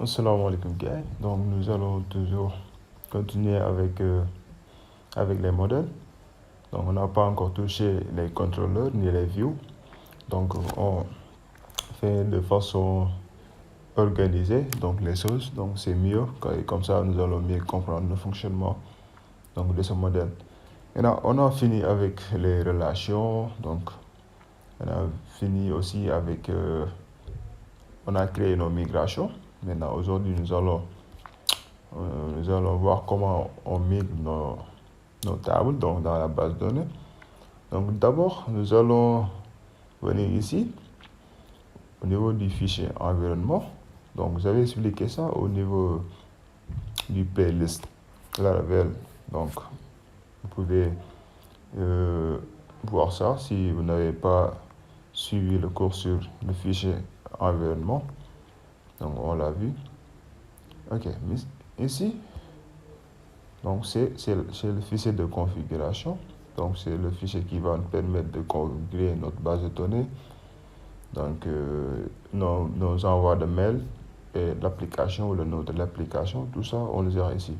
Assalamu alaikum, gars. Donc, nous allons toujours continuer avec les modèles. Donc, on n'a pas encore touché les contrôleurs ni les views. Donc, on fait de façon organisée donc les choses. Donc, c'est mieux. Comme ça, nous allons mieux comprendre le fonctionnement donc, de ce modèle. Maintenant, on a fini avec les relations. Donc, on a fini aussi avec... on a créé nos migrations. Maintenant, aujourd'hui, nous allons voir comment on migre nos tables donc dans la base de données. Donc d'abord, nous allons venir ici, au niveau du fichier environnement. Donc j'avais expliqué ça au niveau du playlist Laravel. Donc vous pouvez voir ça si vous n'avez pas suivi le cours sur le fichier environnement. Donc on l'a vu. Ok, ici, donc c'est le fichier de configuration. Donc c'est le fichier qui va nous permettre de configurer notre base de données. Donc nos envois de mail et l'application ou le nom de l'application, tout ça on le gère ici.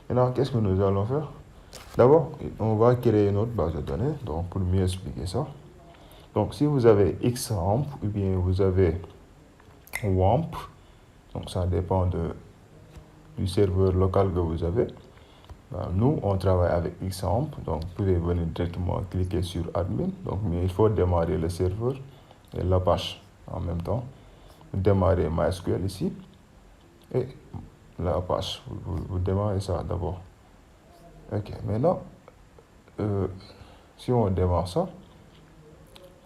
Maintenant, qu'est-ce que nous allons faire? D'abord, on va créer notre base de données. Donc pour mieux expliquer ça. Donc si vous avez XAMPP ou bien vous avez WAMP, donc ça dépend du serveur local que vous avez. Nous, on travaille avec XAMPP, donc vous pouvez venir directement cliquer sur Admin. Donc, mais il faut démarrer le serveur et l'Apache en même temps. Démarrer MySQL ici et l'Apache. Vous démarrez ça d'abord. Ok, maintenant, si on démarre ça,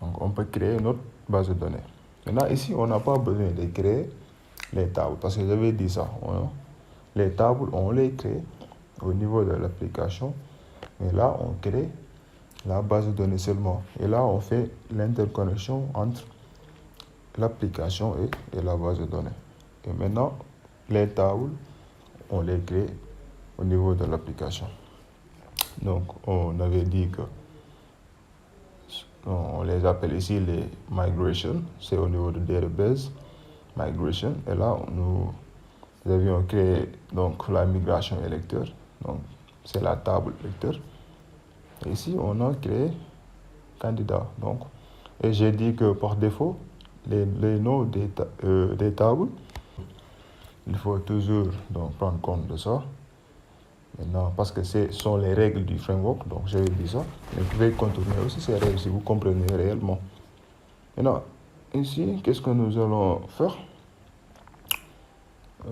donc on peut créer notre base de données. Maintenant, ici, on n'a pas besoin de créer les tables parce que j'avais dit ça. Les tables, on les crée au niveau de l'application. Et là, on crée la base de données seulement. Et là, on fait l'interconnexion entre l'application et la base de données. Et maintenant, les tables, on les crée au niveau de l'application. Donc, on avait dit que on les appelle ici les migrations. C'est au niveau de database migration. Et là, nous avions créé donc la migration électeur. Donc, c'est la table lecteur. Et ici, on a créé candidat. Donc, et j'ai dit que par défaut, les noms des tables, il faut toujours donc, prendre compte de ça. Maintenant, parce que ce sont les règles du framework, donc j'avais dit ça. Mais vous pouvez contourner aussi ces règles si vous comprenez réellement. Maintenant, ici, qu'est-ce que nous allons faire?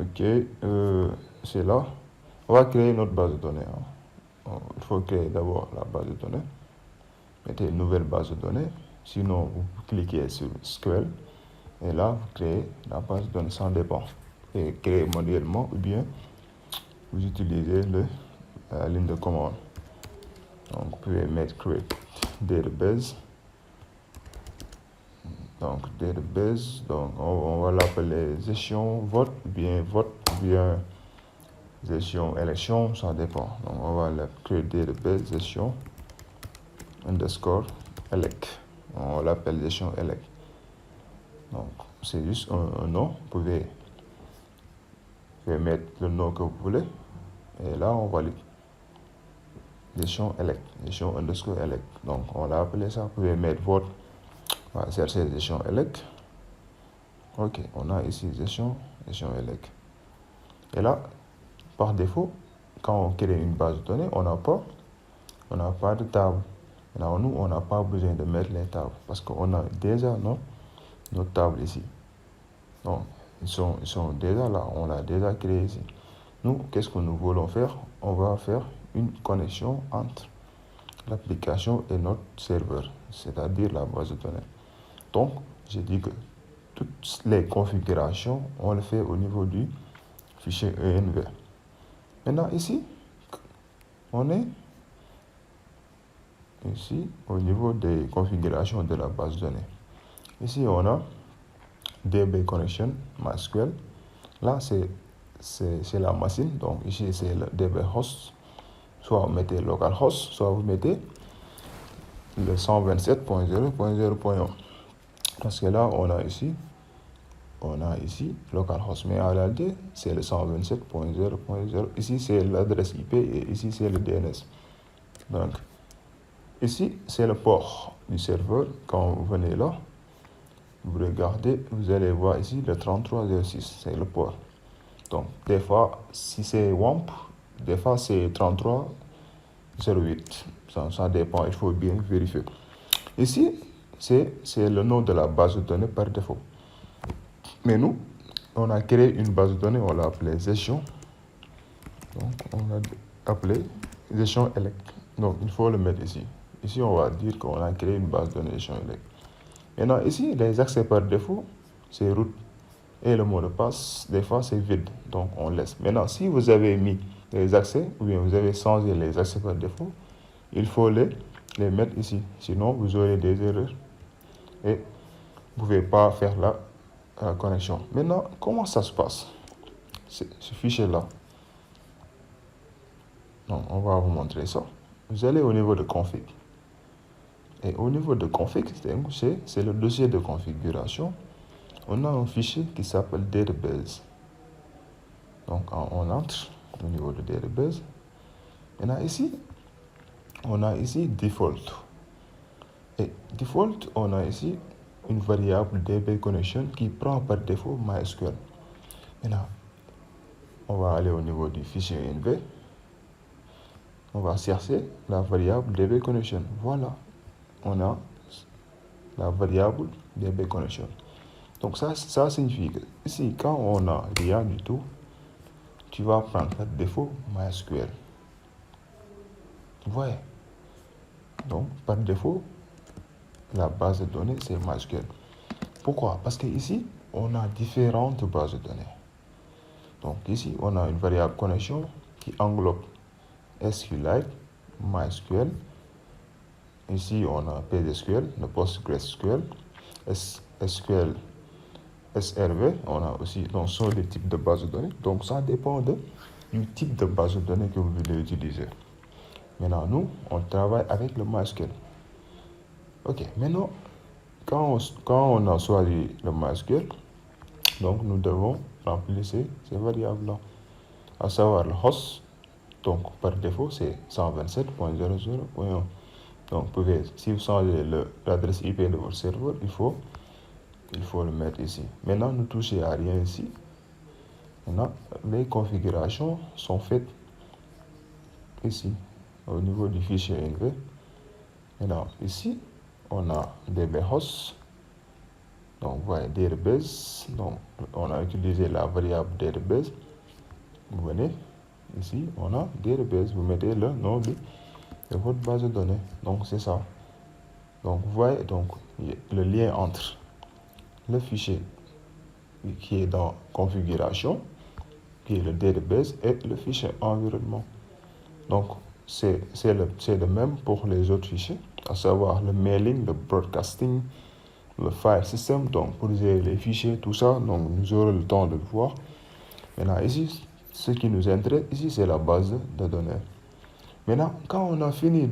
Ok, c'est là. On va créer notre base de données. Il faut créer d'abord la base de données. Mettez une nouvelle base de données. Sinon, vous cliquez sur SQL. Et là, vous créez la base de données. Ça dépend. Et créer manuellement ou bien vous utilisez la ligne de commande. Donc, vous pouvez mettre create database. Donc, database. Donc, on va l'appeler gestion vote, bien gestion élection. Ça dépend. Donc, on va la create database gestion underscore elect. On l'appelle gestion elect. Donc, c'est juste un nom. Vous pouvez mettre le nom que vous voulez. Et là, on valide. Gestion elect. Gestion underscore elect. Donc, on l'a appelé ça. Vous pouvez mettre votre. On va chercher gestion elect. Ok, on a ici gestion elect. Et là, par défaut, quand on crée une base de données, on n'a pas de table. Maintenant, nous, on n'a pas besoin de mettre les tables parce qu'on a déjà nos tables ici. Donc, ils sont déjà là, on l'a déjà créé ici. Nous, qu'est-ce que nous voulons faire? On va faire une connexion entre l'application et notre serveur, c'est-à-dire la base de données. Donc, j'ai dit que toutes les configurations, on le fait au niveau du fichier env. Maintenant, ici, on est ici au niveau des configurations de la base de données. Ici, on a DB connection MySQL. Là, c'est la machine. Donc, ici, c'est le DB host. Soit vous mettez localhost, soit vous mettez le 127.0.0.1. Parce que là, on a ici, on a ici localhost, mais en réalité, c'est le 127.0.0. Ici, c'est l'adresse IP et ici, c'est le DNS. Donc, ici, c'est le port du serveur. Quand vous venez là, vous regardez, vous allez voir ici le 3306, c'est le port. Donc, des fois, si c'est WAMP, des fois, c'est 3308. Ça dépend, il faut bien vérifier. Ici, c'est le nom de la base de données par défaut. Mais nous, on a créé une base de données, on l'a appelée gestion. Donc, on l'a appelé gestion elect. Donc, il faut le mettre ici. Ici, on va dire qu'on a créé une base de données gestion elect. Maintenant, ici, les accès par défaut, c'est root. Et le mot de passe, des fois, c'est vide. Donc, on laisse. Maintenant, si vous avez mis les accès, ou bien vous avez changé les accès par défaut, il faut les mettre ici. Sinon, vous aurez des erreurs et vous ne pouvez pas faire la connexion. Maintenant, comment ça se passe? Ce fichier-là. Donc, on va vous montrer ça. Vous allez au niveau de config. Et au niveau de config, c'est le dossier de configuration. On a un fichier qui s'appelle database. Donc, on entre au niveau de database. Maintenant, ici, on a ici default. Et default, on a ici une variable DB connection qui prend par défaut MySQL. Maintenant, on va aller au niveau du fichier NV. On va chercher la variable DB connection. Voilà, on a la variable DB connection. Donc ça signifie que ici, quand on n'a rien du tout, tu vas prendre par défaut MySQL. Vous voyez? Donc, par défaut, la base de données, c'est MySQL. Pourquoi? Parce que ici, on a différentes bases de données. Donc ici, on a une variable connexion qui englobe SQLite, MySQL. Ici, on a PSQL, le PostgreSQL, SQL, SRV. On a aussi, donc, sont des types de bases de données. Donc, ça dépend du type de base de données que vous voulez utiliser. Maintenant, nous, on travaille avec le MySQL. Ok, maintenant, quand on a choisi le MySQL, donc nous devons remplir ces variables-là, à savoir le host. Donc, par défaut, c'est 127.0.0.1. Donc, si vous changez l'adresse IP de votre serveur, il faut le mettre ici. Maintenant, ne touchez à rien ici. Maintenant, les configurations sont faites ici, au niveau du fichier NV. Maintenant, ici, on a dbhost. Donc, vous voyez database. Donc, on a utilisé la variable database. Vous venez ici, on a database. Vous mettez le nom de votre base de données. Donc, c'est ça. Donc, vous voyez donc, le lien entre le fichier qui est dans configuration, qui est le database, et le fichier environnement. Donc, c'est le même pour les autres fichiers, à savoir le mailing, le broadcasting, le file system. Donc, pour les fichiers, tout ça, donc nous aurons le temps de le voir. Maintenant, ici, ce qui nous intéresse, ici, c'est la base de données. Maintenant, quand on a fini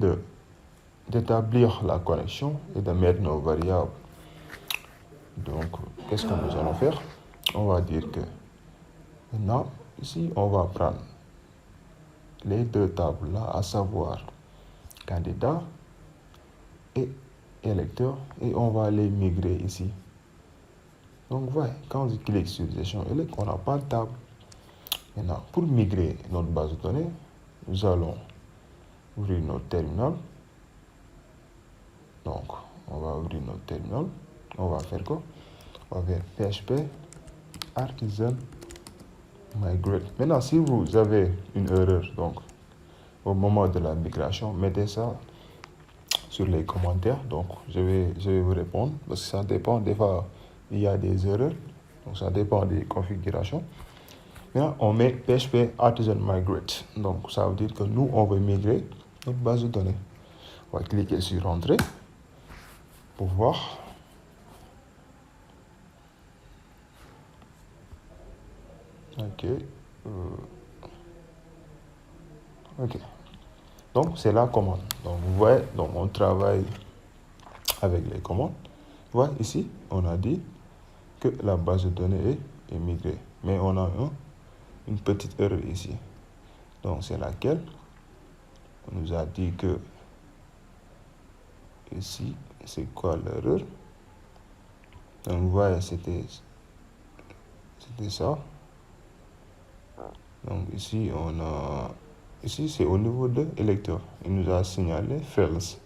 d'établir la connexion et de mettre nos variables, donc, qu'est-ce que nous allons faire? On va dire que maintenant, ici, on va prendre les deux tables là, à savoir candidat et électeur, et on va les migrer ici. Donc, voyez, quand je clique sur gestion élect, on n'a pas de table. Maintenant, pour migrer notre base de données, nous allons ouvrir notre terminal. Donc, on va ouvrir notre terminal. On va faire quoi? On va faire PHP artisan migrate. Maintenant, si vous avez une erreur, donc au moment de la migration, mettez ça sur les commentaires. Donc, je vais vous répondre parce que ça dépend. Des fois, il y a des erreurs. Donc, ça dépend des configurations. Maintenant, on met PHP artisan migrate. Donc, ça veut dire que nous, on veut migrer notre base de données. On va cliquer sur Entrée pour voir. Ok. Ok. Donc, c'est la commande. Donc, vous voyez, donc on travaille avec les commandes. Vous voyez, ici, on a dit que la base de données est migrée. Mais on a une petite erreur ici. Donc, c'est laquelle? On nous a dit que ici, c'est quoi l'erreur? Donc, vous voyez, c'était ça. Donc, ici, ici, c'est au niveau de électeur. Il nous a signalé false.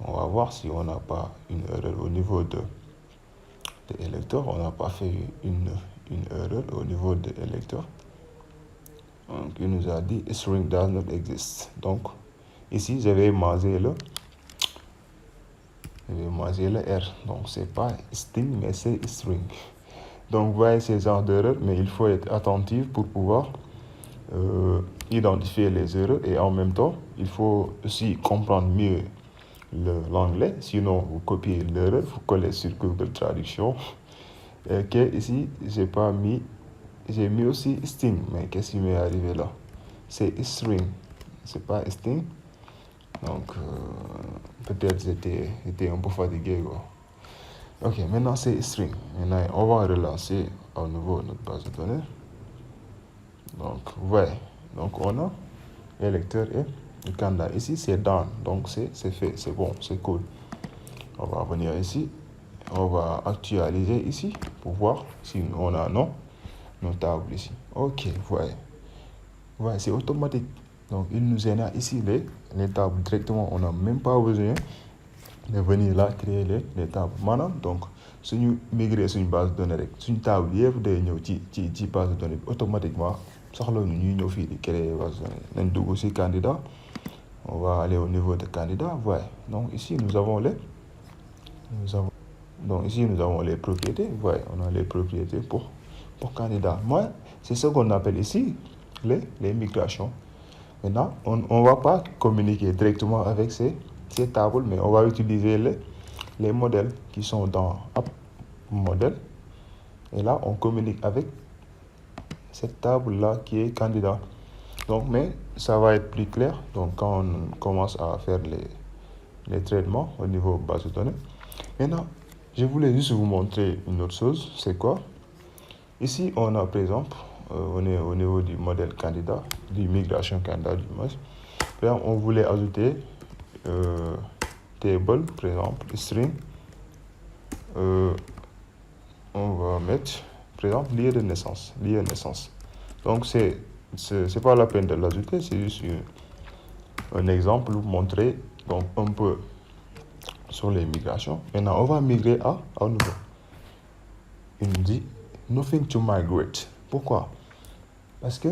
On va voir si on n'a pas une erreur au niveau de électeur. On n'a pas fait une erreur au niveau de électeur. Donc, il nous a dit string does not exist. Donc, ici, j'avais masé le R. Donc, c'est pas string, mais c'est string. Donc, vous voyez ces genres d'erreurs, mais il faut être attentif pour pouvoir identifier les erreurs et en même temps, il faut aussi comprendre mieux l'anglais. Sinon, vous copiez l'erreur, vous collez sur Google Traduction. Ok, ici, j'ai mis aussi string, mais qu'est-ce qui m'est arrivé là? C'est string, c'est pas string. Donc, peut-être j'étais un peu fatigué, quoi. Ok, maintenant c'est string. Maintenant, on va relancer à nouveau notre base de données. Donc, ouais. Donc, on a électeur et le candidat. Ici, c'est done. Donc, c'est fait. C'est bon. C'est cool. On va venir ici. On va actualiser ici pour voir si on a nos tables ici. Ok, ouais. Ouais, c'est automatique. Donc, il nous génère ici les tables directement. On n'a même pas besoin de venir là créer les tables. Maintenant, donc, si nous migrons sur une base de données, sur une table, il y a des base de données automatiquement. Nous nous créer une base de données. Nous aussi candidat. On va aller au niveau de candidat. Ouais. Donc, ici, nous avons les propriétés. Ouais, on a les propriétés pour candidat. Moi, c'est ce qu'on appelle ici les migrations. Maintenant, on ne va pas communiquer directement avec ces tables, mais on va utiliser les modèles qui sont dans App Modèle. Et là, on communique avec cette table-là qui est candidat. Donc, mais ça va être plus clair donc, quand on commence à faire les traitements au niveau base de données. Maintenant, je voulais juste vous montrer une autre chose. C'est quoi? Ici, on a par exemple, on est au niveau du modèle candidat, du migration candidat du moins. Par exemple, on voulait ajouter table, par exemple, string. On va mettre, par exemple, lieu de naissance. Donc, c'est pas la peine de l'ajouter, c'est juste un exemple pour vous montrer donc, un peu sur les migrations. Maintenant, on va migrer à nouveau. Il nous dit nothing to migrate. Pourquoi? Parce que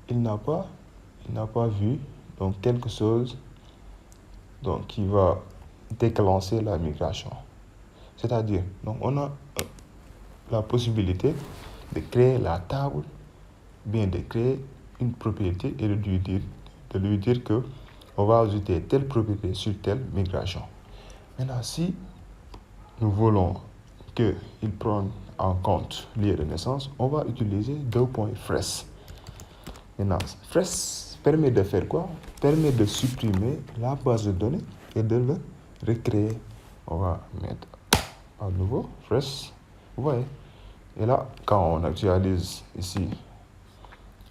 il n'a pas vu donc quelque chose donc qui va déclencher la migration. C'est-à-dire, donc on a la possibilité de créer la table, bien de créer une propriété et de lui dire que on va ajouter telle propriété sur telle migration. Maintenant, si nous voulons qu'il prenne en compte lieu de naissance, on va utiliser deux points fresh. Maintenant, fresh permet de faire quoi? Permet de supprimer la base de données et de le recréer. On va mettre à nouveau fresh. Vous voyez? Et là, quand on actualise ici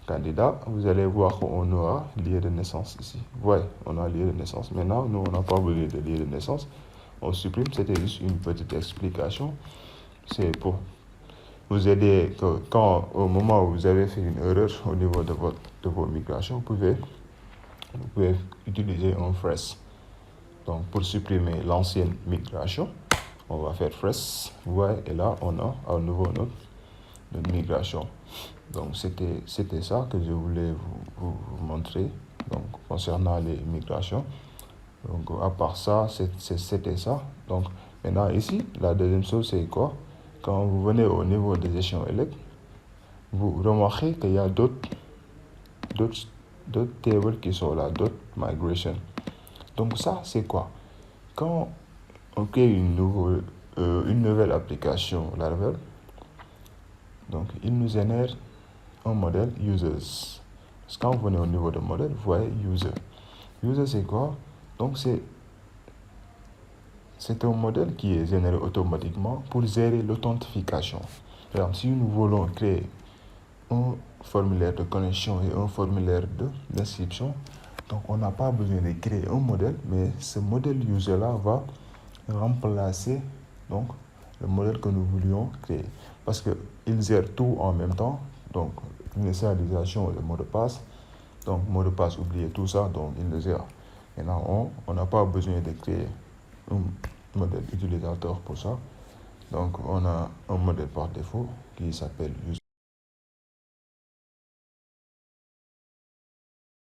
candidat, vous allez voir qu'on aura lieu de naissance ici. Vous voyez, on a lieu de naissance. Maintenant, nous, on n'a pas besoin de lieu de naissance. On supprime, c'était juste une petite explication. C'est pour vous aider quand, au moment où vous avez fait une erreur au niveau de vos migrations, vous pouvez utiliser un fresh. Donc, pour supprimer l'ancienne migration, on va faire fresh. Vous voyez, et là, on a à nouveau notre migration. Donc, c'était ça que je voulais vous montrer donc, concernant les migrations. Donc, à part ça, c'était ça. Donc, maintenant, ici, la deuxième chose, c'est quoi? Quand vous venez au niveau de gestion élect, vous remarquez qu'il y a d'autres tables qui sont là, d'autres migrations. Donc, ça, c'est quoi? Quand on crée une nouvelle application Laravel, donc, il nous génère un modèle users. Parce que quand vous venez au niveau de modèle, vous voyez user. User, c'est quoi? Donc, c'est un modèle qui est généré automatiquement pour gérer l'authentification. Par exemple, si nous voulons créer un formulaire de connexion et un formulaire d'inscription, donc on n'a pas besoin de créer un modèle, mais ce modèle user-là va remplacer donc, le modèle que nous voulions créer. Parce qu'il gère tout en même temps, donc l'initialisation et le mot de passe. Donc, mot de passe oublié, tout ça, donc il le gère. Maintenant, on n'a pas besoin de créer un modèle utilisateur pour ça. Donc, on a un modèle par défaut qui s'appelle user.